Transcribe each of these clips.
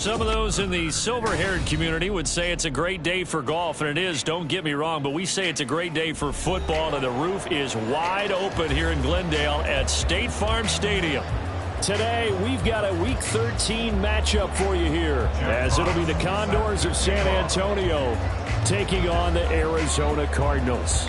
Some of those in the silver-haired community would say it's a great day for golf, and it is, don't get me wrong, but we say it's a great day for football, and the roof is wide open here in Glendale at State Farm Stadium. Today, we've got a Week 13 matchup for you here, as it'll be the Condors of San Antonio taking on the Arizona Cardinals.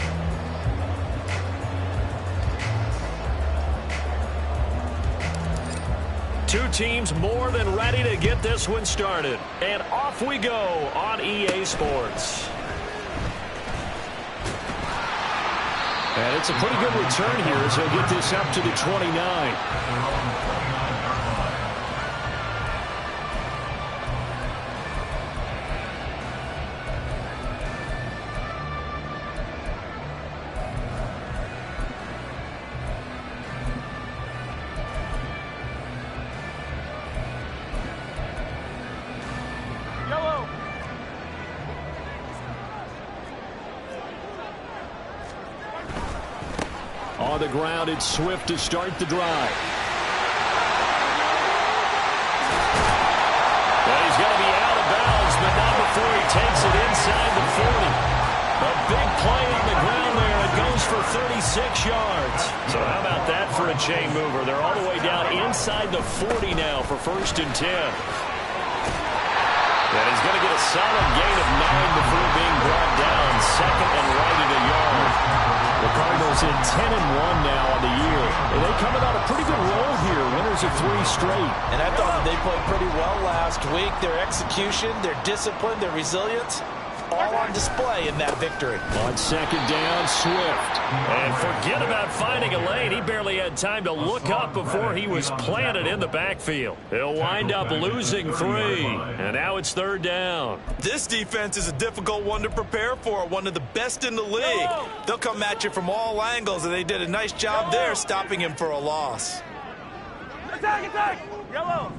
Two teams more than ready to get this one started. And off we go on EA Sports. And it's a pretty good return here as he'll get this up to the 29. On the ground, it's Swift to start the drive. Well, he's going to be out of bounds, but not before he takes it inside the 40. A big play on the ground there. It goes for 36 yards. So how about that for a chain mover? They're all the way down inside the 40 now for 1st and 10. And he's going to get a solid gain of 9 before being brought down. 2nd and right at a yard. The Cardinals in 10-1 now on the year. And they coming on a pretty good roll here. Winners of 3 straight. And I thought they played pretty well last week. Their execution, their discipline, their resilience, all on display in that victory. On 2nd down, Swift. And forget about finding a lane. He barely had time to look up before he was planted in the backfield. He'll wind up losing 3. And now it's 3rd down. This defense is a difficult one to prepare for, one of the best in the league. They'll come at you from all angles, and they did a nice job there stopping him for a loss. Attack! Yellow!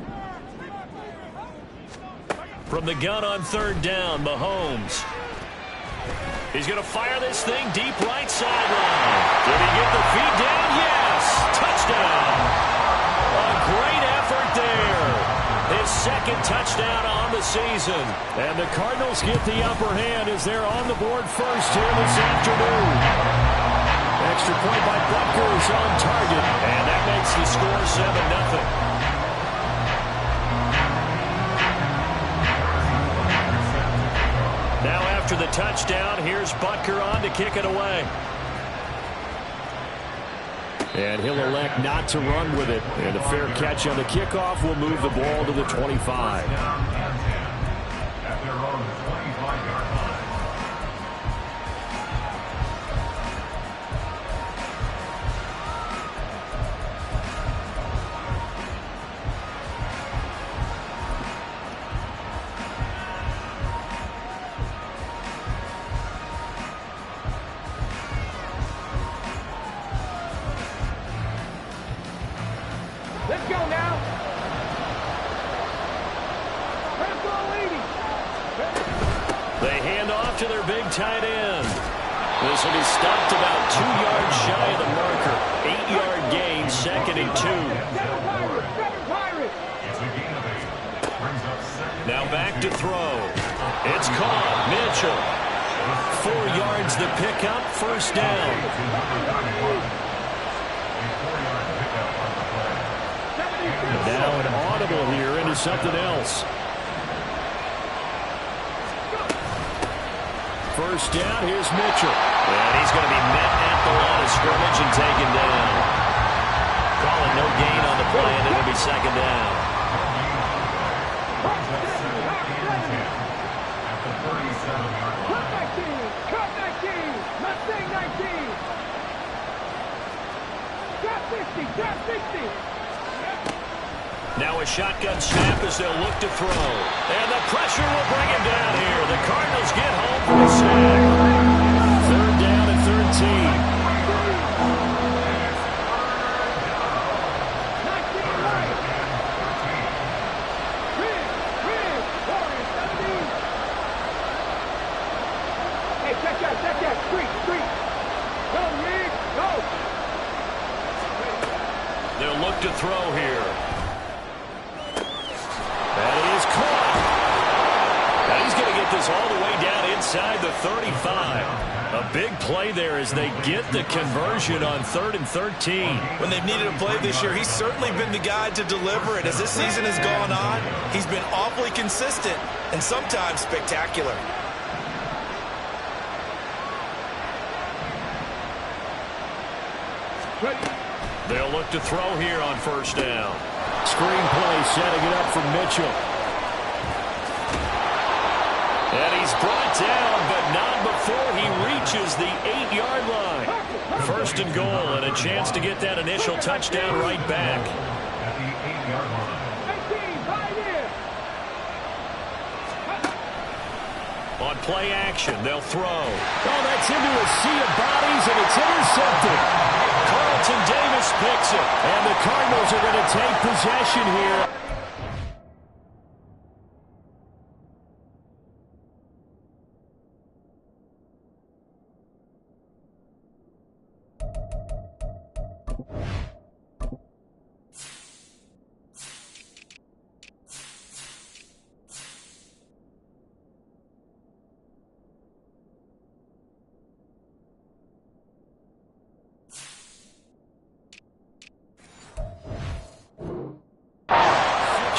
From the gun on 3rd down, Mahomes. He's going to fire this thing deep right sideline. Did he get the feet down? Yes! Touchdown! A great effort there. His 2nd touchdown on the season. And the Cardinals get the upper hand as they're on the board first here this afternoon. Extra point by Butker is on target. And that makes the score 7-0. Now after the touchdown, here's Butker on to kick it away. And he'll elect not to run with it. And a fair catch on the kickoff will move the ball to the 25. Let's go now. They hand off to their big tight end. This will be stopped about 2 yards shy of the marker. 8-yard gain, 2nd and 2. Now back to throw. It's caught. Mitchell. 4 yards the pickup. 1st down. Now an audible here into something else. 1st down, here's Mitchell. And he's going to be met at the line of scrimmage and taken down. Calling no gain on the play, and it'll be 2nd down. Cut 19! Not saying 19! Got 60! Now a shotgun snap as they'll look to throw. And the pressure will bring him down here. The Cardinals get home for the sack. 3rd down and 13. Hey, check that. Street. Go, Reed, go. They'll look to throw here. That is caught. goes all the way down inside the 35. A big play there as they get the conversion on 3rd and 13. When they've needed a play this year, he's certainly been the guy to deliver it. As this season has gone on, he's been awfully consistent and sometimes spectacular. They'll look to throw here on 1st down. Screen play setting it up for Mitchell. And he's brought down, but not before he reaches the 8-yard line. 1st and goal, and a chance to get that initial touchdown right back. At the 8-yard line. On play action, they'll throw. Oh, that's into a sea of bodies, and it's intercepted. Carlton Davis picks it, and the Cardinals are going to take possession here.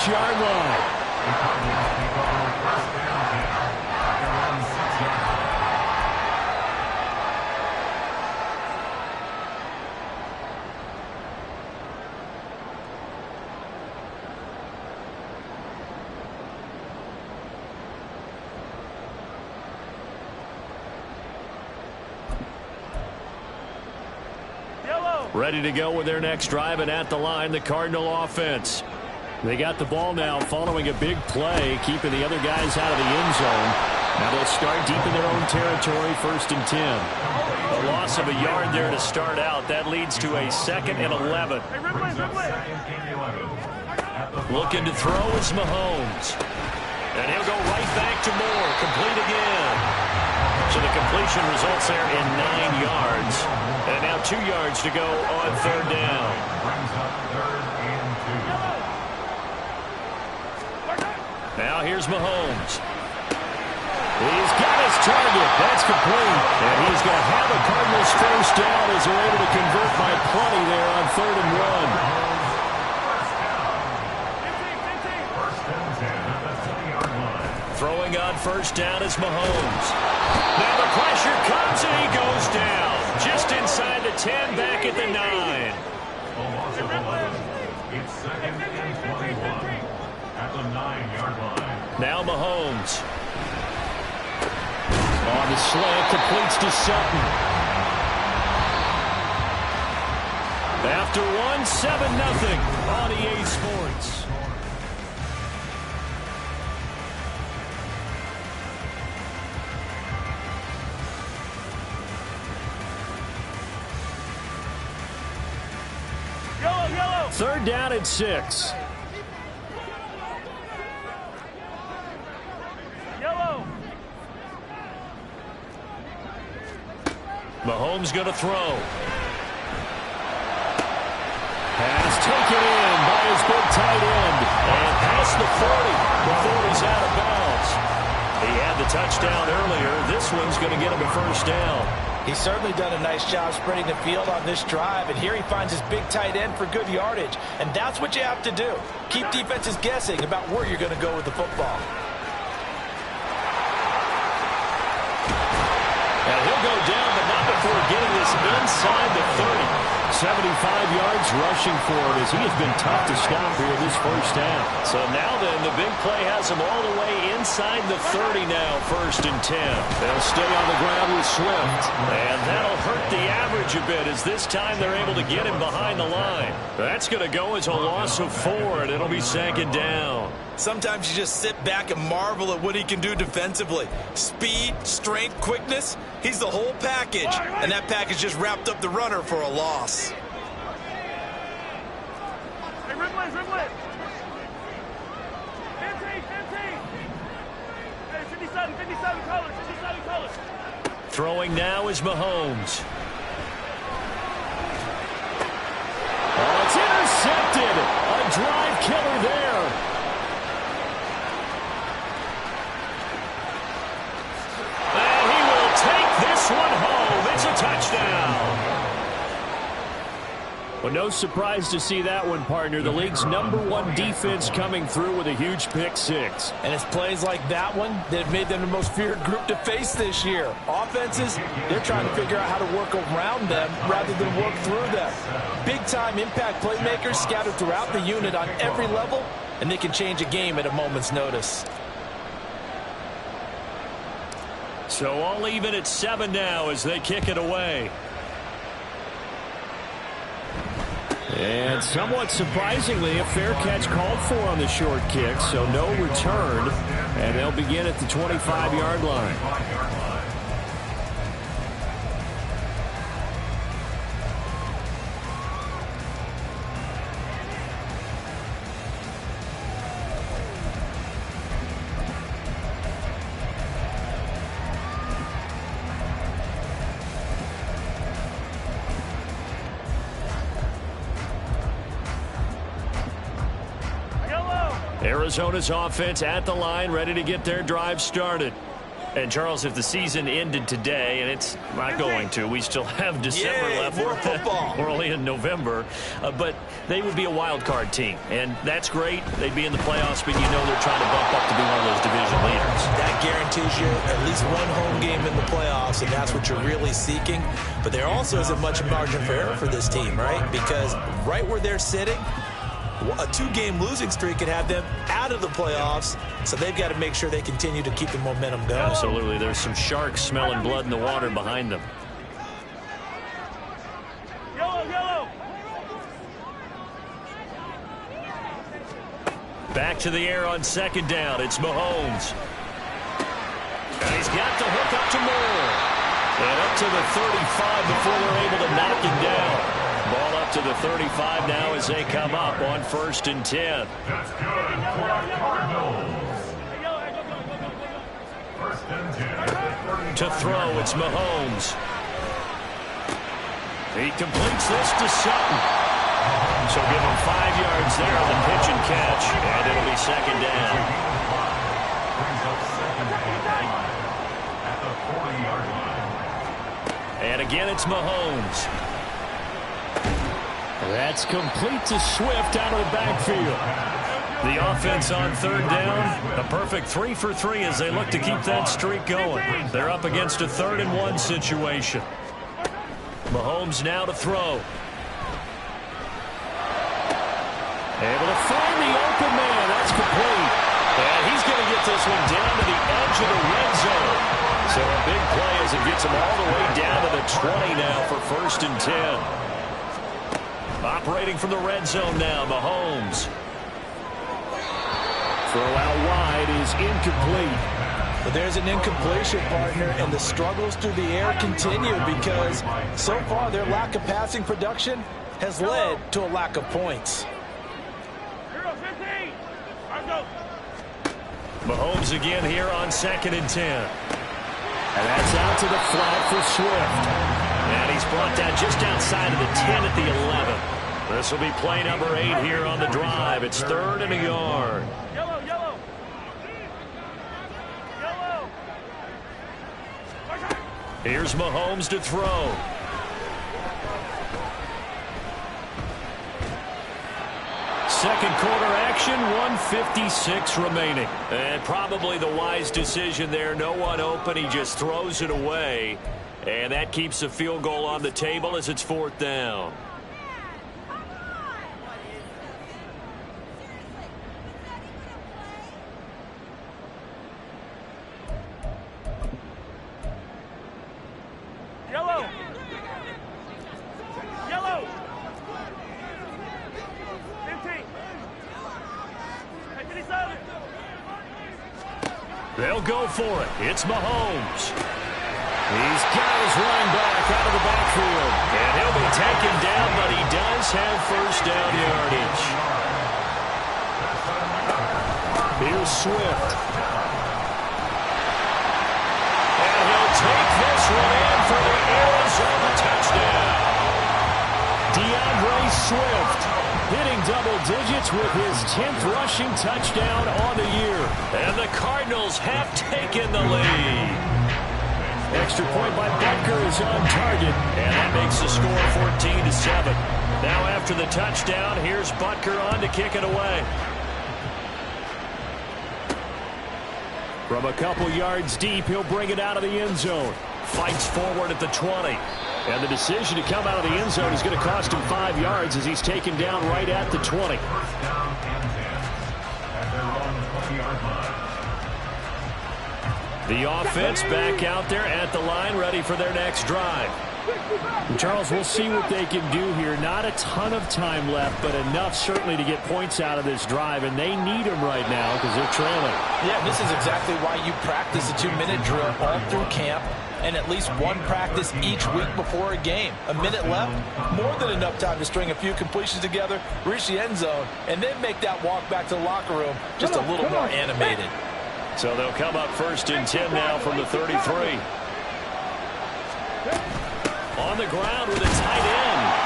Yard line. Ready to go with their next drive, and at the line, the Cardinal offense. They got the ball now following a big play, keeping the other guys out of the end zone. Now they'll start deep in their own territory, 1st and 10. A loss of a yard there to start out. That leads to a 2nd and 11. Looking to throw is Mahomes. And he'll go right back to Moore. Complete again. So the completion results there in 9 yards. And now 2 yards to go on 3rd down. Now here's Mahomes. He's got his target. That's complete. And he's going to have a Cardinals 1st down as they're able to convert by plenty there on 3rd and 1. Throwing on 1st down is Mahomes. Now the pressure comes and he goes down. Just inside the 10, back at the 9. It's 2nd and 21. At the 9-yard line. Now Mahomes. On the slant, completes to Sutton. After 1, 7-0 on EA Sports. Yellow. 3rd down and 6. Mahomes going to throw. Pass taken in by his big tight end. And past the 40 before he's out of bounds. He had the touchdown earlier. This one's going to get him a 1st down. He's certainly done a nice job spreading the field on this drive. And here he finds his big tight end for good yardage. And that's what you have to do. Keep defenses guessing about where you're going to go with the football. And he'll go down, but not before getting this inside the 30. 75 yards rushing for it as he has been tough to stop here this 1st down. So now then, the big play has him all the way inside the 30 now, 1st and 10. They'll stay on the ground with Swift. And that'll hurt the average a bit as this time they're able to get him behind the line. That's going to go as a loss of 4, and it'll be 2nd down. Sometimes you just sit back and marvel at what he can do defensively. Speed, strength, quickness, he's the whole package. And that package just wrapped up the runner for a loss. Hey, Rimley. 15. Hey, 57, colors. Throwing now is Mahomes. Oh, it's intercepted. A drive killer there. this one home. It's a touchdown. Well, no surprise to see that one, partner. The league's #1 defense coming through with a huge pick six. And it's plays like that one that have made them the most feared group to face this year. Offenses, they're trying to figure out how to work around them rather than work through them. Big-time impact playmakers scattered throughout the unit on every level, and they can change a game at a moment's notice. So all even at 7 now as they kick it away. And somewhat surprisingly, a fair catch called for on the short kick, so no return, and they'll begin at the 25-yard line. Arizona's offense at the line, ready to get their drive started. And, Charles, if the season ended today, and it's not going to, we still have December left. More football. We're only in November. But they would be a wild card team, and that's great. They'd be in the playoffs, but you know they're trying to bump up to be one of those division leaders. That guarantees you at least one home game in the playoffs, and that's what you're really seeking. But there also isn't much margin for error for this team, right? Because right where they're sitting, a 2-game losing streak could have them out of the playoffs, so they've got to make sure they continue to keep the momentum going. Absolutely. There's some sharks smelling blood in the water behind them. Yellow. Back to the air on 2nd down. It's Mahomes. And he's got the hook up to Moore. And up to the 35 before they're able to knock him down. Ball up to the 35 now as they come up on 1st and 10. That's good for the Cardinals. 1st and 10. To throw, it's Mahomes. He completes this to Sutton. So give him 5 yards there on the pitch and catch, and it'll be 2nd down. Brings up 2nd and 9 at the 40-yard line. And again, it's Mahomes. That's complete to Swift out of the backfield. The offense on 3rd down, a perfect 3 for 3 as they look to keep that streak going. They're up against a 3rd and 1 situation. Mahomes now to throw. Able to find the open man. That's complete. And he's going to get this one down to the edge of the red zone. So a big play as it gets him all the way down to the 20 now for 1st and 10. Operating from the red zone now, Mahomes. Throw out wide is incomplete. But there's an incompletion, partner, and the struggles through the air continue because so far their lack of passing production has led to a lack of points. Mahomes again here on 2nd and 10. And that's out to the flat for Swift. And he's brought down just outside of the 10 at the 11. This will be play number 8 here on the drive. It's 3rd and a yard. Yellow. Here's Mahomes to throw. Second quarter action, 1:56 remaining. And probably the wise decision there. No one open. He just throws it away. And that keeps the field goal on the table as it's 4th down. Yellow. They'll go for it. It's Mahomes. He's got his running back out of the backfield. And he'll be taken down, but he does have 1st down yardage. Here's Swift. And he'll take this one in for the Arizona touchdown. DeAndre Swift hitting double digits with his 10th rushing touchdown on the year. And the Cardinals have taken the lead. Extra point by Butker is on target, and that makes the score 14-7. Now after the touchdown, here's Butker on to kick it away. From a couple yards deep, he'll bring it out of the end zone. Fights forward at the 20. And the decision to come out of the end zone is going to cost him 5 yards as he's taken down right at the 20. First down and 10 at their own 20-yard line. The offense back out there at the line, ready for their next drive. And Charles, we'll see what they can do here. Not a ton of time left, but enough certainly to get points out of this drive, and they need them right now because they're trailing. Yeah, this is exactly why you practice a 2-minute drill all through camp and at least one practice each week before a game. A minute left, more than enough time to string a few completions together, reach the end zone, and then make that walk back to the locker room just a little more animated. So they'll come up 1st and 10 now from the 33. On the ground with a tight end.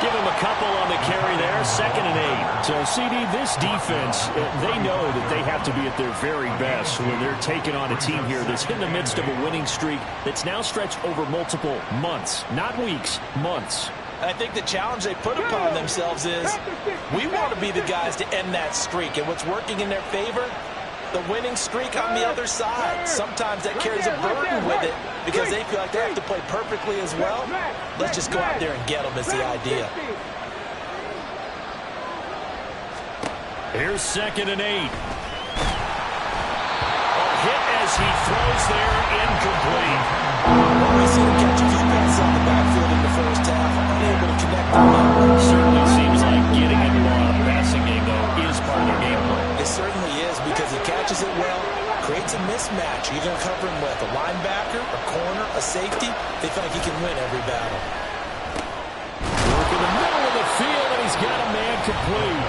Give him a couple on the carry there. 2nd and 8. So, CD, this defense, they know that they have to be at their very best when they're taking on a team here that's in the midst of a winning streak that's now stretched over multiple months, not weeks, months. I think the challenge they put upon themselves is we want to be the guys to end that streak. And what's working in their favor? The winning streak on the other side. Sometimes that carries a burden with it because they feel like they have to play perfectly as well. Let's just go out there and get them is the idea. Here's 2nd and 8. A hit as he throws there, incomplete. We see him catch a few passes on the backfield in the first half. Unable to connect on that. Certainly seems like getting into a passing game, though, is part of their game plan. It certainly is because he catches it well, creates a mismatch. You're going to cover him with a linebacker, a corner, a safety. They feel like he can win every battle. Work in the middle of the field, and he's got a man complete.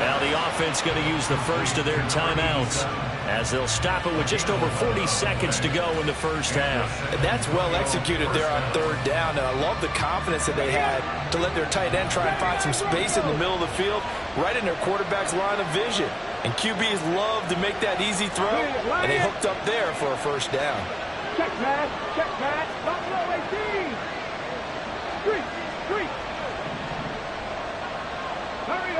Now the offense going to use the first of their timeouts as they'll stop it with just over 40 seconds to go in the first half. And that's well executed there on 3rd down. And I love the confidence that they had to let their tight end try and find some space in the middle of the field, right in their quarterback's line of vision. And QBs love to make that easy throw, and they hooked up there for a 1st down. Check pass, not low 18. Street. Hurry.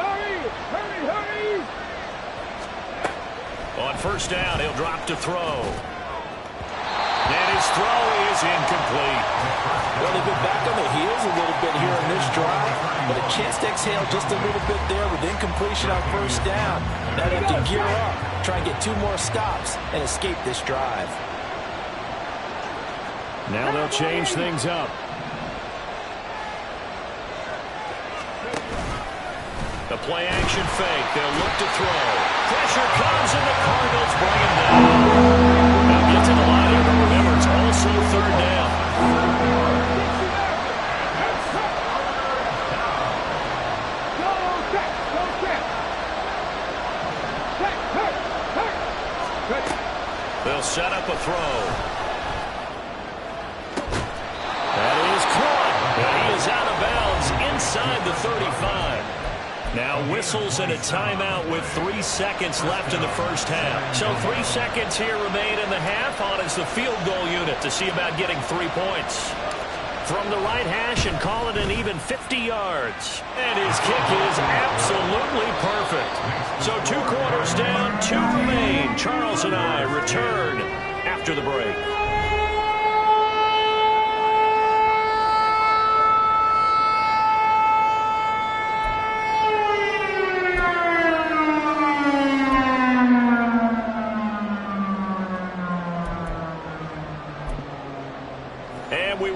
On 1st down, he'll drop to throw. And his throw is incomplete. Well, they've been back on their heels a little bit here in this drive, but a chance to exhale just a little bit there with incompletion on 1st down. Now they have to gear up, try and get 2 more stops, and escape this drive. Now they'll change things up. The play action fake. They'll look to throw. Pressure comes and the Cardinals bring him down. They'll get to the line here, but remember, it's also 3rd down. They'll set up a throw. That is caught. And he is out of bounds inside the 35. Now whistles and a timeout with 3 seconds left in the first half. So 3 seconds here remain in the half. On is the field goal unit to see about getting 3 points. From the right hash and call it an even 50 yards. And his kick is absolutely perfect. So 2 quarters down, 2 remain. Charles and I return after the break.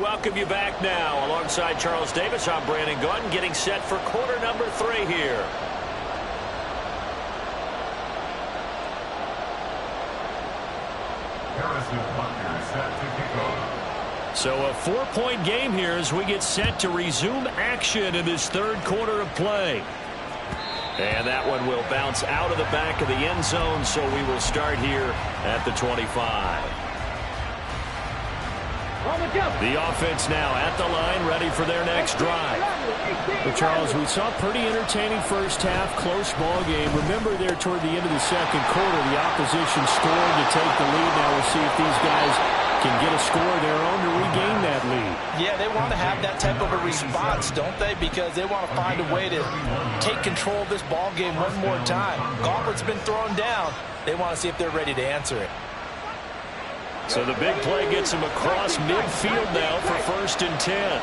Welcome you back now. Alongside Charles Davis, I'm Brandon Gunn, getting set for quarter number 3 here. So a 4-point game here as we get set to resume action in this 3rd quarter of play. And that one will bounce out of the back of the end zone, so we will start here at the 25. The offense now at the line, ready for their next drive. Well, Charles, we saw a pretty entertaining first half, close ball game. Remember there toward the end of the 2nd quarter, the opposition scored to take the lead. Now we'll see if these guys can get a score of their own to regain that lead. Yeah, they want to have that type of a response, don't they? Because they want to find a way to take control of this ball game one more time. Gauntlet's been thrown down. They want to see if they're ready to answer it. So the big play gets him across midfield now for 1st and 10.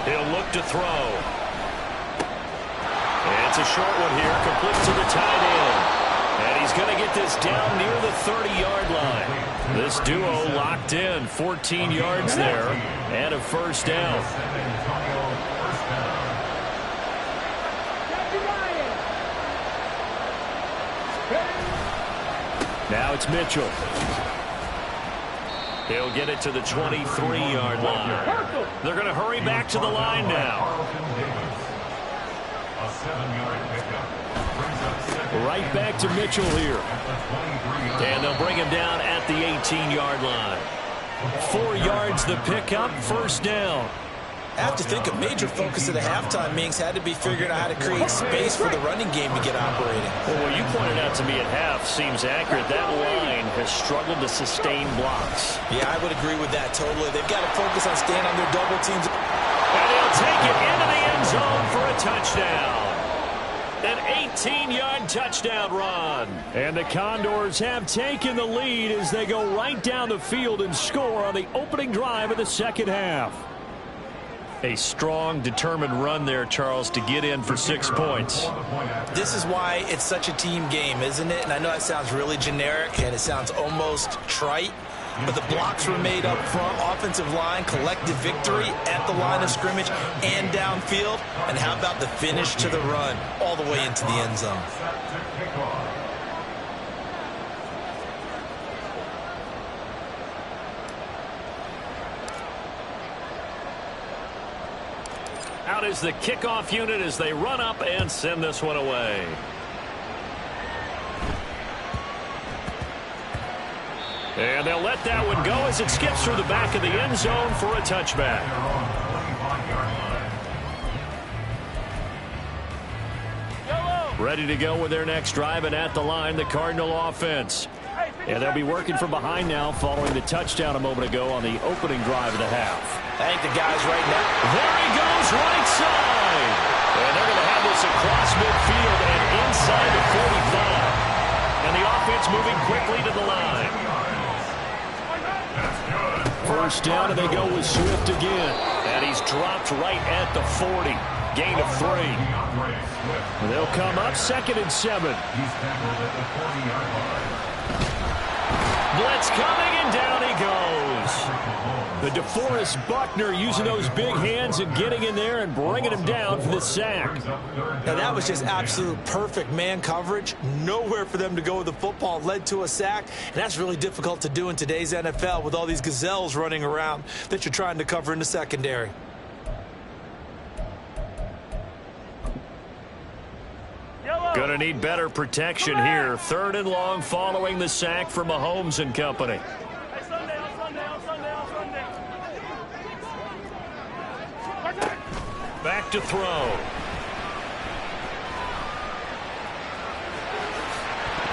He'll look to throw. It's a short one here, complete to the tight end. And he's going to get this down near the 30-yard line. This duo locked in, 14 yards there, and a 1st down. Now it's Mitchell. He'll get it to the 23-yard line. They're going to hurry back to the line now. A 7-yard pickup. Right back to Mitchell here. And they'll bring him down at the 18-yard line. 4 yards the pickup, 1st down. I have to think a major focus of the halftime meetings had to be figuring out how to create space for the running game to get operating. Well, what you pointed out to me at half seems accurate. That line has struggled to sustain blocks. Yeah, I would agree with that totally. They've got to focus on staying on their double teams. And he'll take it into the end zone for a touchdown. An 18-yard touchdown run. And the Condors have taken the lead as they go right down the field and score on the opening drive of the 2nd half. A strong, determined run there, Charles, to get in for 6 points. This is why it's such a team game, isn't it? And I know that sounds really generic and it sounds almost trite, but the blocks were made up front, offensive line, collective victory at the line of scrimmage and downfield. And how about the finish to the run all the way into the end zone? Out is the kickoff unit as they run up and send this one away. And they'll let that one go as it skips through the back of the end zone for a touchback. Ready to go with their next drive, and at the line, the Cardinal offense. And they'll be working from behind now following the touchdown a moment ago on the opening drive of the half. I think the guys right now. There he goes, right side. And they're going to have this across midfield and inside the 45. And the offense moving quickly to the line. 1st down, and they go with Swift again. And he's dropped right at the 40. Gain of 3. They'll come up 2nd and 7. Blitz coming, and down he goes. The DeForest Buckner using those big hands and getting in there and bringing him down for the sack. Now that was just absolute perfect man coverage. Nowhere for them to go with the football. Led to a sack, and that's really difficult to do in today's NFL with all these gazelles running around that you're trying to cover in the secondary. Going to need better protection here. 3rd and long following the sack for Mahomes and company. Back to throw.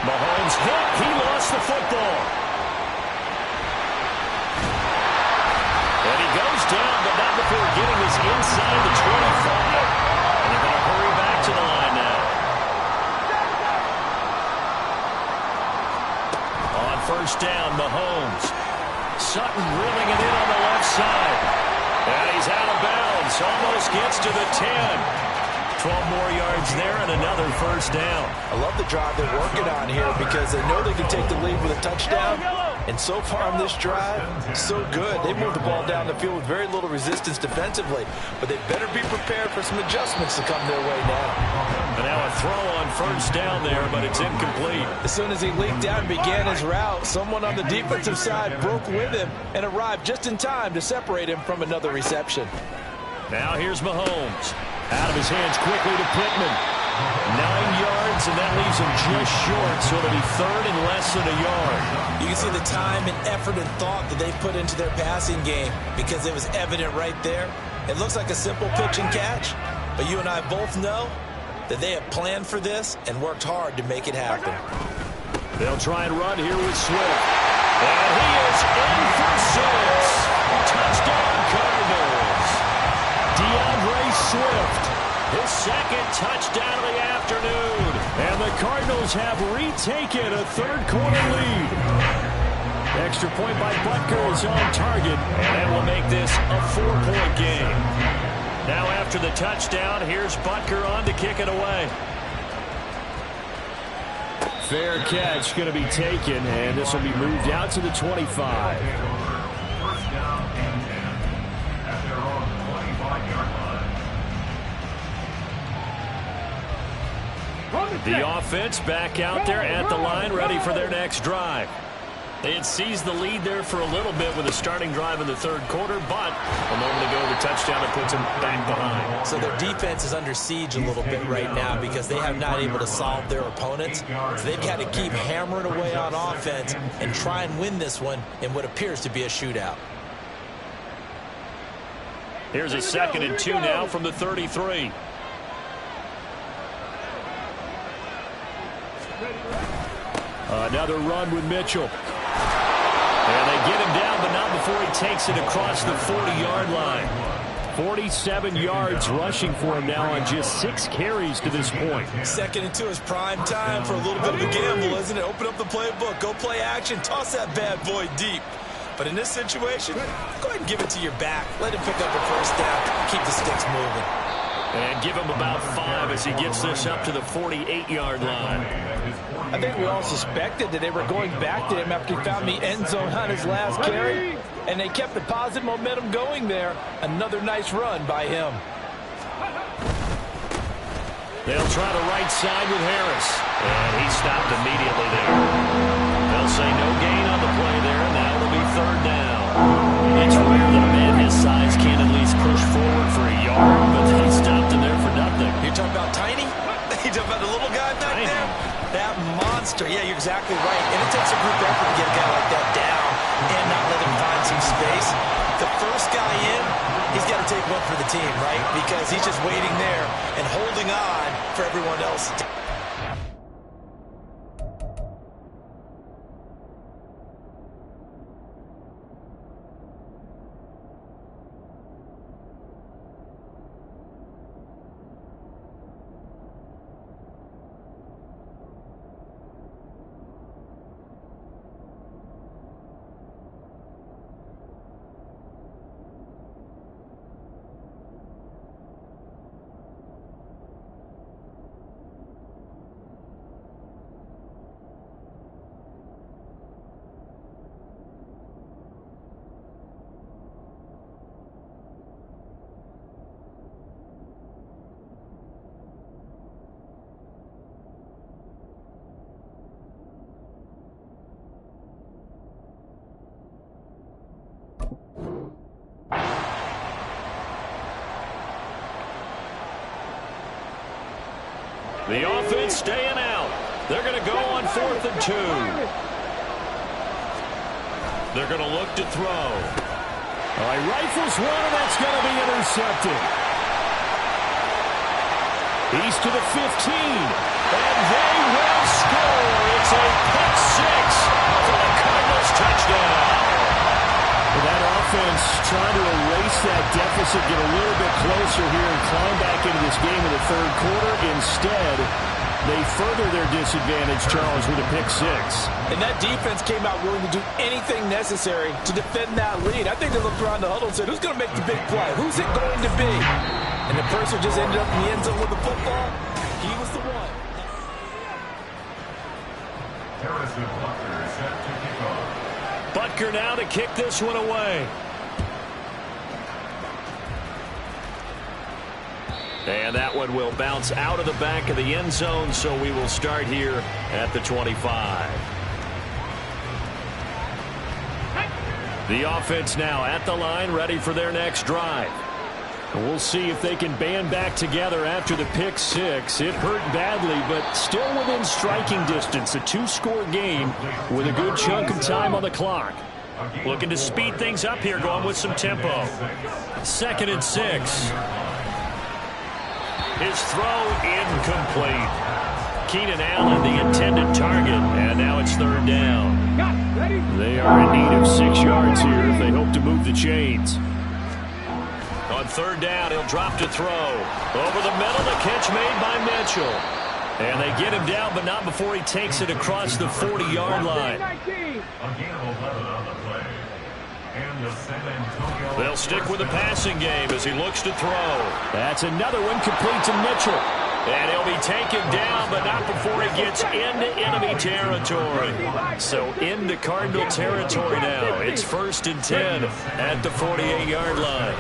Mahomes hit. He lost the football. And he goes down, but not before getting this inside the 25. And they're going to hurry back to the line now. On 1st down, Mahomes. Sutton reeling it in on the left side. And he's out of bounds. Almost gets to the 10. 12 more yards there and another 1st down. I love the drive they're working on here because they know they can take the lead with a touchdown. And so far on this drive, so good. They moved the ball down the field with very little resistance defensively. But they better be prepared for some adjustments to come their way now. And now a throw on 1st down there, but it's incomplete. As soon as he leaked out and began his route, someone on the defensive side broke with him and arrived just in time to separate him from another reception. Now here's Mahomes. Out of his hands quickly to Pittman. 9 yards, and that leaves him just short, so it'll be 3rd and less than a yard. You can see the time and effort and thought that they put into their passing game because it was evident right there. It looks like a simple pitch and catch, but you and I both know that they have planned for this and worked hard to make it happen. They'll try and run here with Swift. And he is in for 6. Touchdown, Cardinals. DeAndre Swift, his second touchdown of the afternoon. And the Cardinals have retaken a third-quarter lead. Extra point by Butker is on target, and that will make this a 4-point game. Now after the touchdown, here's Butker on to kick it away. Fair catch going to be taken, and this will be moved out to the 25. First down and 10 at their own 25-yard line. The offense back out there at the line, ready for their next drive. They had seized the lead there for a little bit with a starting drive in the third quarter, but a moment ago the touchdown that puts them back behind. So their defense is under siege a little bit right now because they have not able to solve their opponents. So they've got to keep hammering away on offense and try and win this one in what appears to be a shootout. Here's a 2nd and 2 now from the 33. Another run with Mitchell. And they get him down, but not before he takes it across the 40-yard line. 47 yards rushing for him now on just 6 carries to this point. 2nd and 2 is prime time for a little bit of a gamble, isn't it? Open up the playbook, go play action, toss that bad boy deep. But in this situation, go ahead and give it to your back. Let him pick up a first down, keep the sticks moving. And give him about 5 as he gets this up to the 48-yard line. I think we all suspected that they were going back to him after he found the end zone on his last carry, and they kept the positive momentum going there. Another nice run by him. They'll try the right side with Harris, and he stopped immediately there. They'll say no gain on the play there, and now it'll be 3rd down. It's rare that a man his size can at least push forward for a yard, but he stopped him there for nothing. You're talking about Tiny? You're talking about the little guy back there? That monster. Yeah, you're exactly right. And it takes a group effort to get a guy like that down and not let him find some space. The first guy in, he's got to take one for the team, right? Because he's just waiting there and holding on for everyone else. The offense staying out. They're going to go on 4th and 2. They're going to look to throw. All right, rifles one, and that's going to be intercepted. He's to the 15. And they will score. It's a pick 6 for the Cardinals touchdown. That offense trying to erase that deficit, get a little bit closer here and climb back into this game in the third quarter. Instead, they further their disadvantage, Charles, with a pick 6. And that defense came out willing to do anything necessary to defend that lead. I think they looked around the huddle and said, who's going to make the big play? Who's it going to be? And the person just ended up in the end zone with the football. He was the one. Harrison Butker set to kick off. Butker now to kick this one away. And that one will bounce out of the back of the end zone, so we will start here at the 25. The offense now at the line, ready for their next drive. And we'll see if they can band back together after the pick 6. It hurt badly, but still within striking distance. A 2-score game with a good chunk of time on the clock. Looking to speed things up here, going with some tempo. 2nd and 6. His throw incomplete. Keenan Allen, the intended target, and now it's third down. They are in need of 6 yards here if they hope to move the chains. On third down, he'll drop to throw. Over the middle, the catch made by Mitchell. And they get him down, but not before he takes it across the 40-yard line. They'll stick with the passing game as he looks to throw. That's another one complete to Mitchell. And he'll be taken down, but not before he gets into enemy territory. So into Cardinal territory now. It's 1st and 10 at the 48-yard line.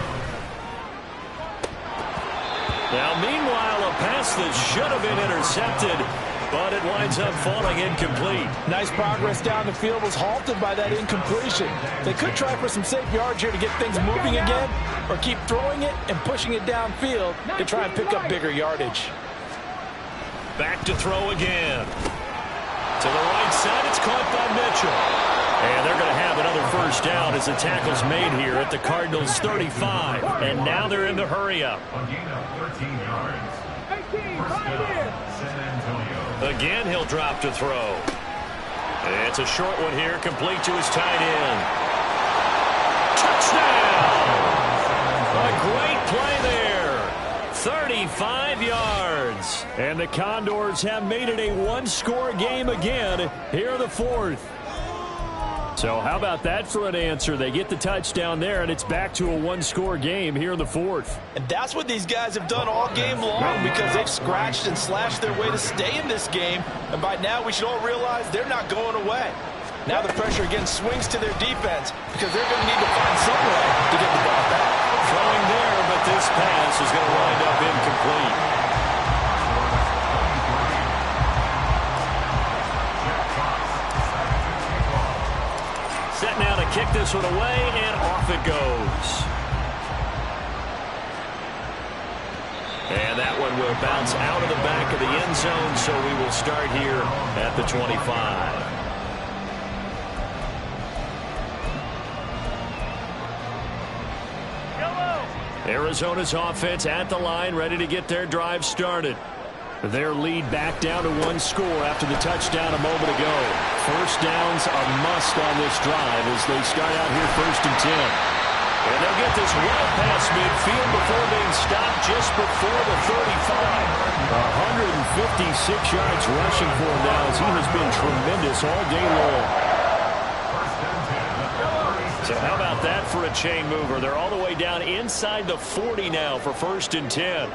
Now, meanwhile, a pass that should have been intercepted, but it winds up falling incomplete. Nice progress down the field, was halted by that incompletion. They could try for some safe yards here to get things moving again, or keep throwing it and pushing it downfield to try and pick up bigger yardage. Back to throw again. To the right side, it's caught by Mitchell. And they're going to have another first down as the tackle's made here at the Cardinals' 35. And now they're in the hurry-up. Again, he'll drop to throw. It's a short one here, complete to his tight end. Touchdown! A great play there. 35 yards. And the Condors have made it a one-score game again here in the 4th. So how about that for an answer? They get the touchdown there, and it's back to a one-score game here in the 4th. And that's what these guys have done all game long because they've scratched and slashed their way to stay in this game. And by now, we should all realize they're not going away. Now the pressure again swings to their defense because they're going to need to find some way to get the ball back. Throwing there, but this pass is going to wind up incomplete. Set now to kick this one away, and off it goes. And that one will bounce out of the back of the end zone, so we will start here at the 25. Arizona's offense at the line, ready to get their drive started. Their lead back down to 1 score after the touchdown a moment ago. First downs are must on this drive as they start out here 1st and 10. And they'll get this well past midfield before being stopped just before the 35. 156 yards rushing for him now as he has been tremendous all day long. So how about that for a chain mover? They're all the way down inside the 40 now for 1st and 10.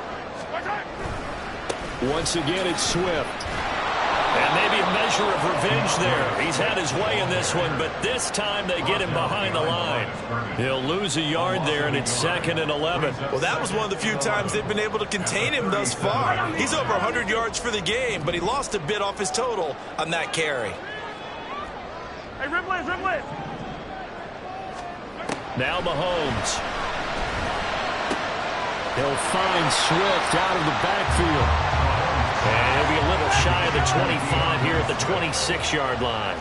Once again, it's Swift. And maybe a measure of revenge there. He's had his way in this one, but this time they get him behind the line. He'll lose a yard there, and it's 2nd and 11. Well, that was one of the few times they've been able to contain him thus far. He's over 100 yards for the game, but he lost a bit off his total on that carry. Hey, Ripley. Now Mahomes. He'll find Swift out of the backfield. And he'll be a little shy of the 25 here at the 26-yard line.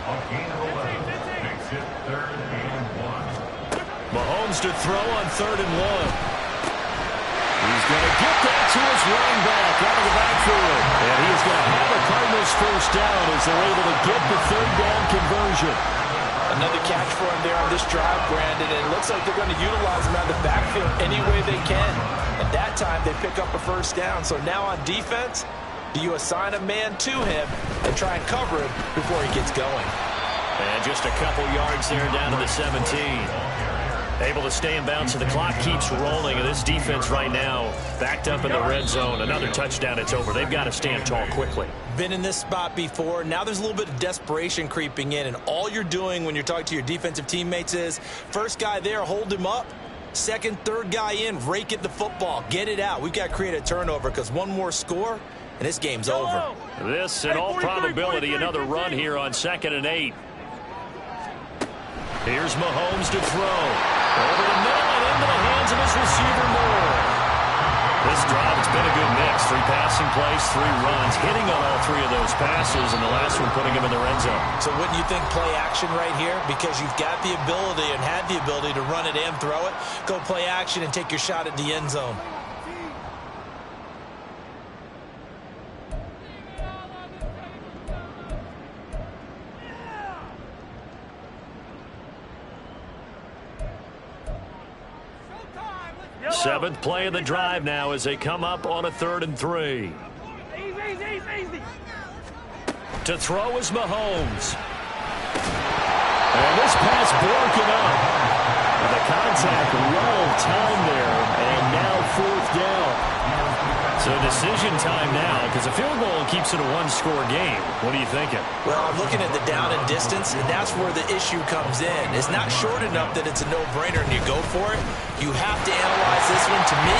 Mahomes to throw on 3rd and 1. He's going to get that to his running back out of the backfield. And he's going to have a Cardinals first down as they're able to get the 3rd down conversion. Another catch for him there on this drive, Brandon, and it looks like they're going to utilize him out of the backfield any way they can. At that time, they pick up a first down. So now on defense, do you assign a man to him and try and cover him before he gets going? And just a couple yards there down to the 17. Able to stay in bounds, so the clock keeps rolling. And this defense right now backed up in the red zone. Another touchdown, it's over. They've got to stand tall quickly. Been in this spot before. Now there's a little bit of desperation creeping in. And all you're doing when you're talking to your defensive teammates is, first guy there, hold him up. Second, third guy in, rake at the football. Get it out. We've got to create a turnover because one more score, and this game's over. This, in all probability, another run here on 2nd and 8. Here's Mahomes to throw. Over the middle and into the hands of his receiver, Moore. This drive, it's been a good mix. 3 passing plays, 3 runs, hitting on all 3 of those passes, and the last one putting him in the red zone. So wouldn't you think play action right here? Because you've got the ability and had the ability to run it and throw it. Go play action and take your shot at the end zone. Seventh play of the drive now as they come up on a 3rd and 3. Easy. To throw is Mahomes. And this pass broken up. And the contact, well timed there, and now 4th down. So decision time now, because a field goal keeps it a one-score game. What are you thinking? Well, I'm looking at the down and distance, and that's where the issue comes in. It's not short enough that it's a no-brainer and you go for it. You have to analyze this one. To me,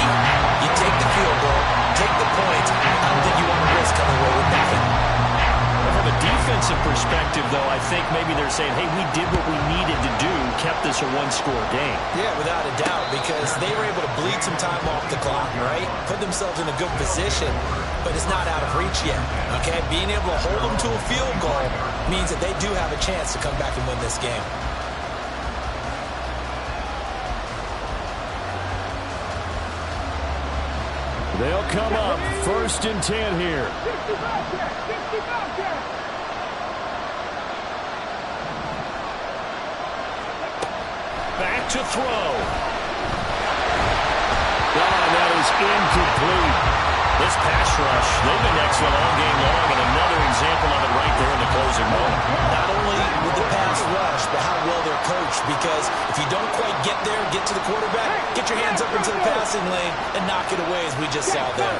you take the field goal, take the points. I don't think you want to risk coming away with nothing. From a defensive perspective, though, I think maybe they're saying, hey, we did what we needed to do, kept this a one-score game. Yeah, without a doubt, because they were able to bleed some time off the clock, right? Put themselves in a good position, but it's not out of reach yet, okay? Being able to hold them to a field goal means that they do have a chance to come back and win this game. They'll come up 1st and 10 here. Back to throw. And that is incomplete. This pass rush, they've been excellent all game long, and another example of it right there in the closing moment. Not only with the pass rush, but how well they're coached, because if you don't quite get there, get to the quarterback, get your hands up into the passing lane and knock it away, as we just saw there.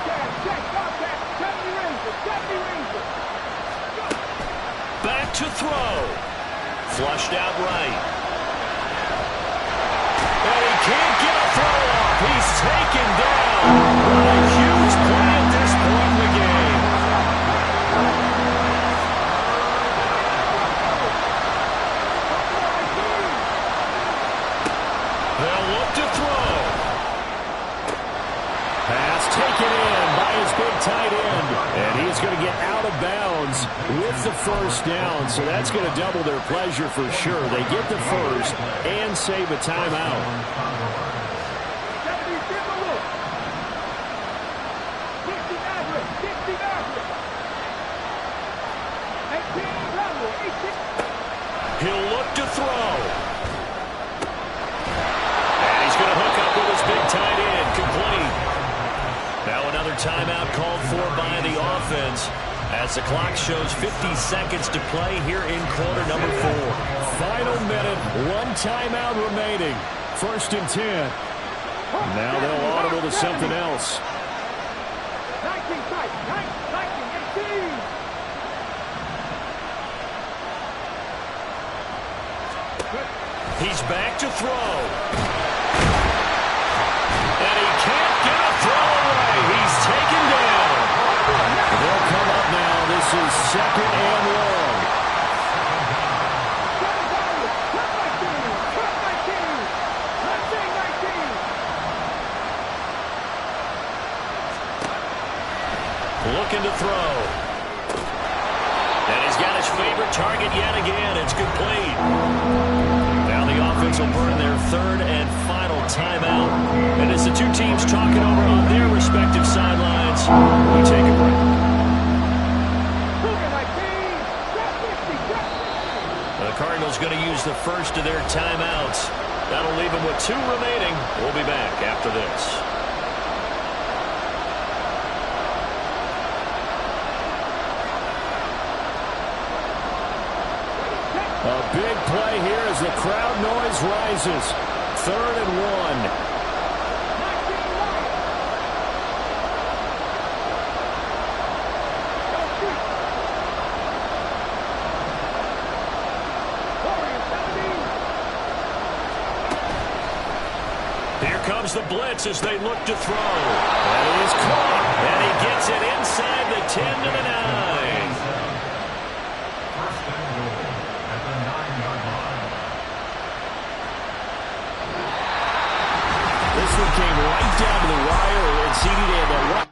Back to throw. Flushed out right. And he can't get a throw off. He's taken down. What a huge play at this point in the game. They'll look to throw. Pass taken in by his big tight end. And he's going to get out of bounds with the 1st down. So that's going to double their pleasure for sure. They get the 1st and save a timeout. He'll look to throw. And he's going to hook up with his big tight end. Complete. Now another timeout called for by the offense as the clock shows 50 seconds to play here in quarter number 4. Final minute, 1 timeout remaining. 1st and 10. Now they'll audible to something else. 19, 18. He's back to throw. And he can't get a throw away. He's taken down. They'll come up now. This is 2nd and long. Looking to throw. And he's got his favorite target yet again. It's complete. Now the offense will burn their 3rd and final timeout. And as the two teams talking over on their respective sidelines, we take a break. The Cardinals going to use the first of their timeouts. That'll leave them with 2 remaining. We'll be back after this. A big play here as the crowd noise rises. 3rd and 1. Here comes the blitz as they look to throw. And it is caught. And he gets it inside the 10 to the 9. This one came right down to the wire and CeeDee had that one.